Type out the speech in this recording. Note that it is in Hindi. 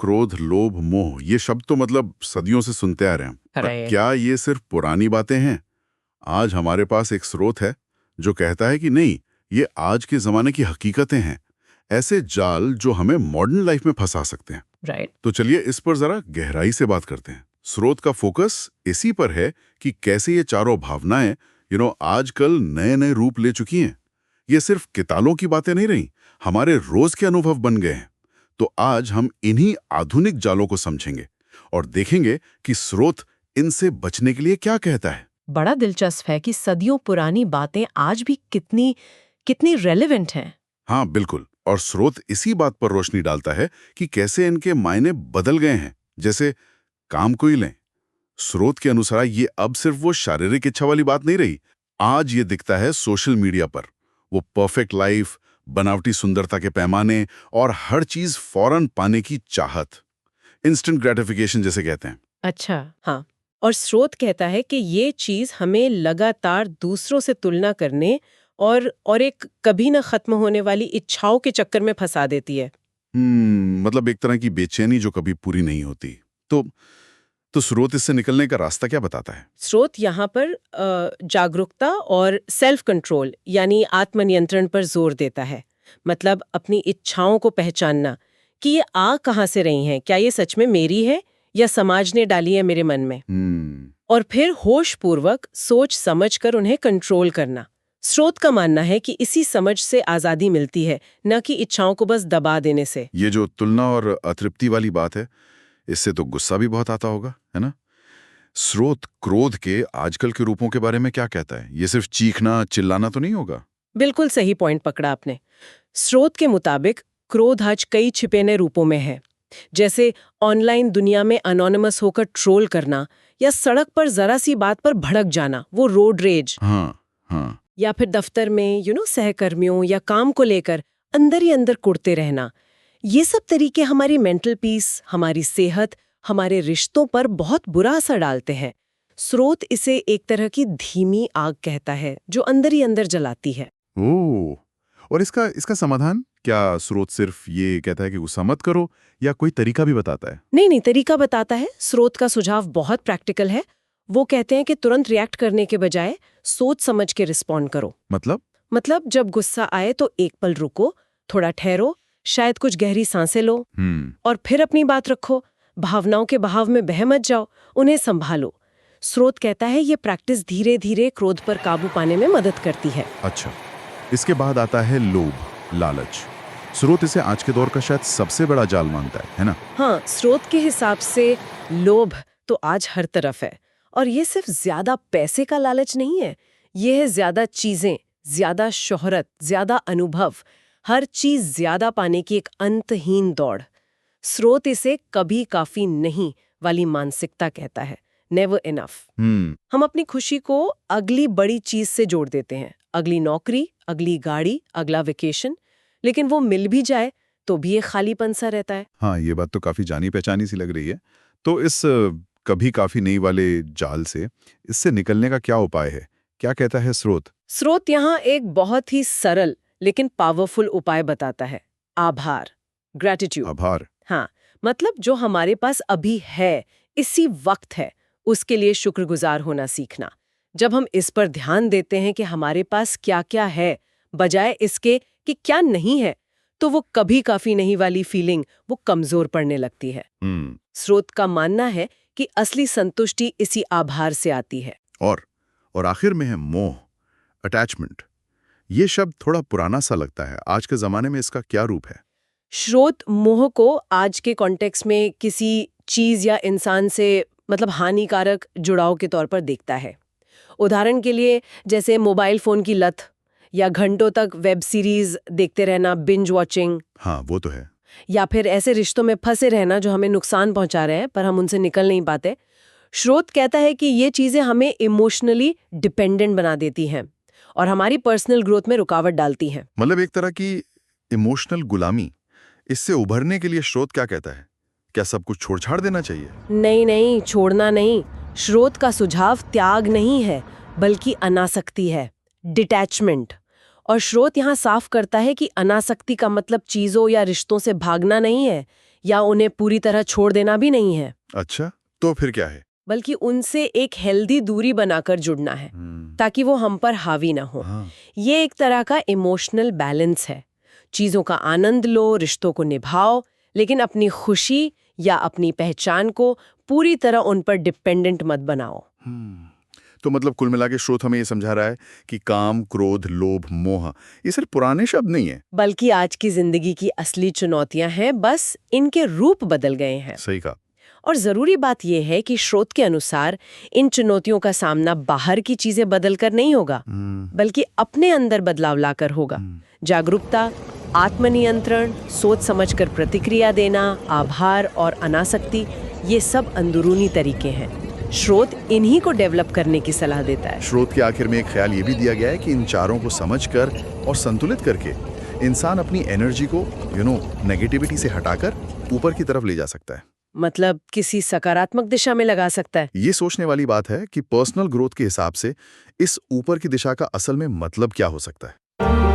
क्रोध, लोभ, मोह, ये शब्द तो मतलब सदियों से सुनते आ रहे हैं। पर राइट। क्या ये सिर्फ पुरानी बातें हैं? आज हमारे पास एक स्रोत है जो कहता है कि नहीं, ये आज के जमाने की हकीकतें हैं, ऐसे जाल जो हमें मॉडर्न लाइफ में फंसा सकते हैं। राइट। तो चलिए इस पर जरा गहराई से बात करते हैं। स्रोत का फोकस इसी पर है कि कैसे ये चारों भावनाएं आजकल नए नए रूप ले चुकी हैं। ये सिर्फ कितालों की बातें नहीं रही, हमारे रोज के अनुभव बन गए हैं। तो आज हम इन्हीं आधुनिक जालों को समझेंगे और देखेंगे कि स्रोत इनसे बचने के लिए क्या कहता है। बड़ा दिलचस्प है कि सदियों पुरानी बातें आज भी कितनी कितनी रेलेवेंट हैं। हाँ बिल्कुल, और स्रोत इसी बात पर रोशनी डालता है कि कैसे इनके मायने बदल गए हैं। जैसे काम को ही लें, स्रोत के अनुसार ये अब सिर्फ वो शारीरिक इच्छा वाली बात नहीं रही। आज ये दिखता है सोशल मीडिया पर, वो परफेक्ट लाइफ, बनावटी सुंदरता के पैमाने और हर चीज फौरन पाने की चाहत, इंस्टेंट ग्रेटिफिकेशन जैसे कहते हैं। अच्छा, हाँ। और स्रोत कहता है कि ये चीज हमें लगातार दूसरों से तुलना करने और एक कभी न खत्म होने वाली इच्छाओं के चक्कर में फंसा देती है। मतलब एक तरह की बेचैनी जो कभी पूरी नहीं होती। तो स्रोत इससे निकलने का रास्ता क्या बताता है? स्रोत यहाँ पर जागरूकता और सेल्फ कंट्रोल यानी आत्मनियंत्रण पर जोर देता है। मतलब अपनी इच्छाओं को पहचानना कि ये आ कहाँ से रही हैं, क्या ये सच में मेरी है या समाज ने डाली है मेरे मन में। और फिर होशपूर्वक सोच समझ कर उन्हें कंट्रोल करना। स्रोत का मानना है कि इसी समझ से आजादी मिलती है, न कि इच्छाओं को बस दबा देने से। ये जो तुलना और अतृप्ति वाली बात है, इससे तो गुस्सा भी बहुत आता होगा, है ना? स्रोत क्रोध के आजकल के रूपों के बारे में क्या कहता है? ये सिर्फ चीखना, चिल्लाना तो नहीं होगा? बिल्कुल सही पॉइंट पकड़ा आपने। स्रोत के मुताबिक क्रोध आज कई छिपे नए रूपों में है, जैसे ऑनलाइन दुनिया में अनोनिमस होकर ट्रोल करना या सड़क पर जरा सी बात पर भड़क जाना, वो रोड रेज। हाँ। या फिर दफ्तर में सहकर्मियों या काम को लेकर अंदर ही अंदर कुढ़ते रहना। ये सब तरीके हमारी मेंटल पीस, हमारी सेहत, हमारे रिश्तों पर बहुत बुरा असर डालते हैं। स्रोत इसे एक तरह की धीमी आग कहता है जो अंदर ही अंदर जलाती है। ओह, और इसका समाधान क्या? स्रोत सिर्फ ये कहता है कि गुस्सा मत करो, या कोई तरीका भी बताता है? नहीं, तरीका बताता है। स्रोत का सुझाव बहुत प्रैक्टिकल है। वो कहते हैं कि तुरंत रिएक्ट करने के बजाय सोच समझ के रिस्पॉन्ड करो। मतलब जब गुस्सा आए तो एक पल रुको, थोड़ा ठहरो, शायद कुछ गहरी सांसें लो और फिर अपनी बात रखो। भावनाओं के बहाव में बह मत जाओ, उन्हें संभालो। स्रोत कहता है ये प्रैक्टिस धीरे धीरे क्रोध पर काबू पाने में मदद करती है। अच्छा, इसके बाद आता है लोभ, लालच। स्रोत इसे आज के दौर का शायद सबसे बड़ा जाल मानता है ना? हाँ, स्रोत के हिसाब से लोभ तो आज हर तरफ है, और ये सिर्फ ज्यादा पैसे का लालच नहीं है। ये है ज्यादा चीजें, ज्यादा शोहरत, ज्यादा अनुभव, हर चीज ज्यादा पाने की एक अंतहीन दौड़। स्रोत इसे कभी काफी नहीं वाली मानसिकता कहता है, नेवर इनफ। हम अपनी खुशी को अगली बड़ी चीज से जोड़ देते हैं, अगली नौकरी, अगली गाड़ी, अगला वेकेशन। लेकिन वो मिल भी जाए तो भी एक खालीपन सा रहता है। हाँ, ये बात तो काफी जानी पहचानी सी लग रही है। तो इस कभी काफी नहीं वाले जाल से, इससे निकलने का क्या उपाय है? क्या कहता है स्रोत? स्रोत यहाँ एक बहुत ही सरल लेकिन पावरफुल उपाय बताता है। आभार, ग्रैटिट्यूड। आभार? हाँ, मतलब जो हमारे पास अभी है, इसी वक्त है, उसके लिए शुक्रगुजार होना सीखना। जब हम इस पर ध्यान देते हैं कि हमारे पास क्या क्या है, बजाय इसके कि क्या नहीं है, तो वो कभी काफी नहीं वाली फीलिंग वो कमजोर पड़ने लगती है। स्रोत का मानना है कि असली संतुष्टि इसी आभार से आती है। और आखिर में है मोह, अटैचमेंट। ये शब्द थोड़ा पुराना सा लगता है, आज के जमाने में इसका क्या रूप है? स्रोत मोह को आज के कॉन्टेक्स्ट में किसी चीज या इंसान से मतलब हानिकारक जुड़ाव के तौर पर देखता है। उदाहरण के लिए जैसे मोबाइल फोन की लत या घंटों तक वेब सीरीज देखते रहना, बिंज वॉचिंग। हाँ, वो तो है। या फिर ऐसे रिश्तों में फंसे रहना जो हमें नुकसान पहुंचा रहे हैं पर हम उनसे निकल नहीं पाते। स्रोत कहता है कि ये चीजें हमें इमोशनली डिपेंडेंट बना देती हैं और हमारी पर्सनल ग्रोथ में रुकावट डालती हैं। मतलब एक तरह की इमोशनल गुलामी। इससे उभरने के लिए स्रोत क्या कहता है? क्या सब कुछ छोड़ छाड़ देना चाहिए? नहीं, छोड़ना नहीं। स्रोत का सुझाव त्याग नहीं है, बल्कि अनासक्ति है, डिटैचमेंट। और स्रोत यहाँ साफ करता है कि अनासक्ति का मतलब चीजों या रिश्तों से भागना नहीं है, या उन्हें पूरी तरह छोड़ देना भी नहीं है, अच्छा, तो फिर क्या है? बल्कि उनसे एक हेल्दी दूरी बनाकर जुड़ना है ताकि वो हम पर हावी ना हो। हाँ। ये एक तरह का इमोशनल बैलेंस है। चीजों का आनंद लो, रिश्तों को निभाओ, लेकिन अपनी खुशी या अपनी पहचान को पूरी तरह उन पर डिपेंडेंट मत बनाओ। तो मतलब कुल मिला के स्रोत हमें ये समझा रहा है कि काम, क्रोध, लोभ, मोह ये सिर्फ पुराने शब्द नहीं है। बल्कि आज की जिंदगी की असली चुनौतियां हैं, बस इनके रूप बदल गए हैं। सही कहा। और जरूरी बात यह है कि स्रोत के अनुसार इन चुनौतियों का सामना बाहर की चीजें बदलकर नहीं होगा, बल्कि अपने अंदर बदलाव लाकर होगा। जागरूकता, आत्मनियंत्रण, सोच समझकर प्रतिक्रिया देना, आभार और अनासक्ति, ये सब अंदरूनी तरीके हैं। स्रोत इन्हीं को डेवलप करने की सलाह देता है। स्रोत के आखिर में एक ख्याल ये भी दिया गया है कि इन चारों को समझकर और संतुलित करके इंसान अपनी एनर्जी को नेगेटिविटी से हटाकर ऊपर की तरफ ले जा सकता है। मतलब किसी सकारात्मक दिशा में लगा सकता है। ये सोचने वाली बात है कि पर्सनल ग्रोथ के हिसाब से इस ऊपर की दिशा का असल में मतलब क्या हो सकता है।